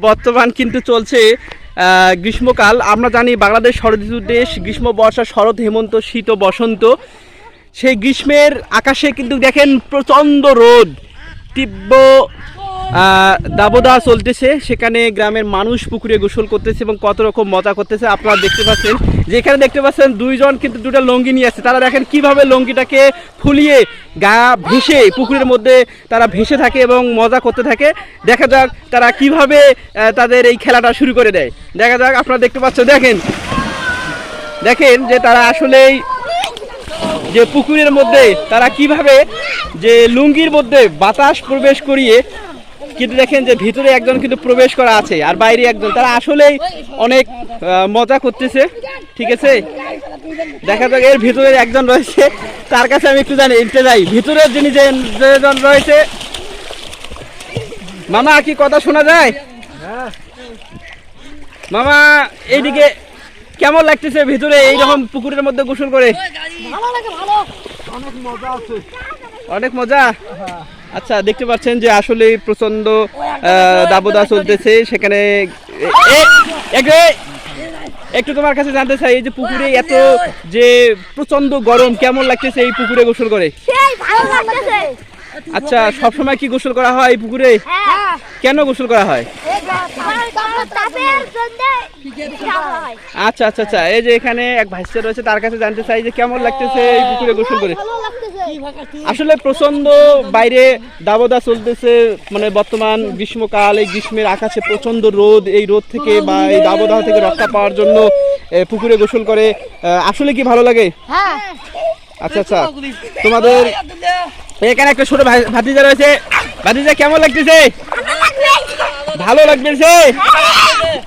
বর্তমান কিন্তু চলছে গ্রীষ্মকাল। আমরা জানি বাংলাদেশ ষড়ঋতুর দেশ, গ্রীষ্ম, বর্ষা, শরৎ, হেমন্ত, শীত ও বসন্ত। সেই গ্রীষ্মের আকাশে কিন্তু দেখেন প্রচণ্ড রোদ, তীব্র দাবদাহ চলতেছে। সেখানে গ্রামের মানুষ পুকুরে গোসল করতেছে এবং কত রকম মজা করতেছে আপনারা দেখতে পাচ্ছেন। যেখানে দেখতে পাচ্ছেন দুইজন কিন্তু দুটো লঙ্গি নিয়ে আসছে। তারা দেখেন কিভাবে লঙ্গিটাকে ফুলিয়ে গা ভেসে পুকুরের মধ্যে তারা ভেসে থাকে এবং মজা করতে থাকে। দেখা যাক তারা কিভাবে তাদের এই খেলাটা শুরু করে দেয়। দেখা যাক, আপনারা দেখতে পাচ্ছেন, দেখেন যে তারা আসলেই যে পুকুরের মধ্যে তারা কিভাবে যে লুঙ্গির মধ্যে বাতাস প্রবেশ করিয়ে, কিন্তু দেখেন যে ভিতরে একজন কিন্তু প্রবেশ করা আছে আর বাইরে একজন। তারা আসলেই অনেক মজা করতেছে। ঠিক আছে, দেখা যাক এর ভিতরে একজন রয়েছে, তার কাছে আমি একটু যাই। ভিতরের যিনি যেজন রয়েছে, মামা কি কথা শোনা যায়? মামা এইদিকে কেমন লাগতেছে ভিতরে এইরকম পুকুরের মধ্যে গোসল করে? অনেক মজা। আচ্ছা, দেখতে পাচ্ছেন যে আসলে প্রচন্ড দাবদাহ চলতেছে। সেখানে একটু তোমার কাছে জানতে চাই, এই যে পুকুরে এত যে প্রচন্ড গরম, কেমন লাগতেছে এই পুকুরে গোসল করে? আচ্ছা, সবসময় কি গোসল করা হয় এই পুকুরে? কেন গোসল করা হয়? আচ্ছা আচ্ছা আচ্ছা, এই যে এখানে এক ভাইস্টার রয়েছে, তার কাছে জানতে চাই যে কেমন লাগতেছে এই পুকুরে গোসল করে? আসলে প্রচন্ড বাইরে দাবদাহ চলতেছে, মানে বর্তমান গ্রীষ্মকাল। এই গ্রীষ্মের আকাশে প্রচন্ড রোদ। এই রোদ থেকে বা এই দাবদাহ থেকে রক্ষা পাওয়ার জন্য পুকুরে গোসল করে। আসলে কি ভালো লাগে? আচ্ছা আচ্ছা, তোমাদের এখানে একটা ছোট ভাতিজা রয়েছে। ভাতিজা কেমন লাগতেছে? ভালো লাগতেছে।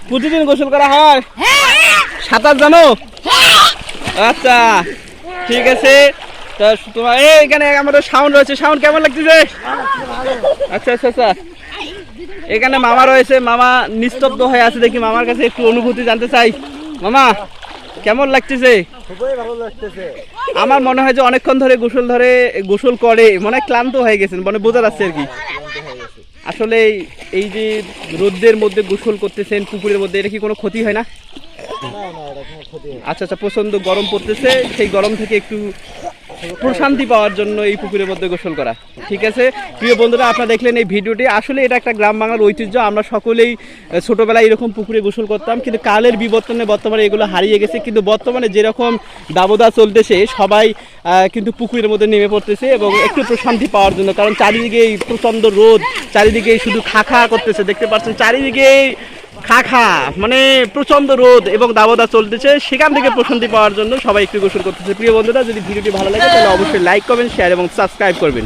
প্রতিদিন গোসল করা হয়? সাঁতার জানো? আচ্ছা, ঠিক আছে। তোমার এখানে আমাদের সাউন্ড রয়েছে, সাউন্ড কেমন লাগতেছে? আচ্ছা আচ্ছা আচ্ছা, এখানে মামা রয়েছে। মামা নিস্তব্ধ হয়ে আছে, দেখি মামার কাছে একটু অনুভূতি জানতে চাই। মামা কেমন লাগতেছে? খুবই ভালো লাগতেছে। আমার মনে হয় যে অনেকক্ষণ ধরে গোসল করে মনে হয় ক্লান্ত হয়ে গেছেন, মানে বোঝা যাচ্ছে আর কি। আসলে এই যে রোদের মধ্যে গোসল করতেছেন পুকুরের মধ্যে, এটা কি কোনো ক্ষতি হয় না? আচ্ছা আচ্ছা, প্রচন্ড গরম পড়তেছে, সেই গরম থেকে একটু প্রশান্তি পাওয়ার জন্য এই পুকুরের মধ্যে গোসল করা। ঠিক আছে প্রিয় বন্ধুরা, আপনারা দেখলেন এই ভিডিওটি। আসলে এটা একটা গ্রাম বাংলার ঐতিহ্য। আমরা সকলেই ছোটবেলায় এরকম পুকুরে গোসল করতাম, কিন্তু কালের বিবর্তনে বর্তমানে এগুলো হারিয়ে গেছে। কিন্তু বর্তমানে যেরকম দাবদাহ চলতেছে, সবাই কিন্তু পুকুরের মধ্যে নেমে পড়তেছে এবং একটু প্রশান্তি পাওয়ার জন্য। কারণ চারিদিকে প্রচণ্ড রোদ, চারিদিকে শুধু খা করতেছে। দেখতে পাচ্ছেন চারিদিকে খা মানে প্রচন্ড রোদ এবং দাবদাহ চলতেছে। সেখান থেকে প্রশান্তি পাওয়ার জন্য সবাই একটু গোসল করতেছে। প্রিয় বন্ধুরা, যদি ভিডিওটি ভালো লাগে তাহলে অবশ্যই লাইক করবেন, শেয়ার এবং সাবস্ক্রাইব করবেন।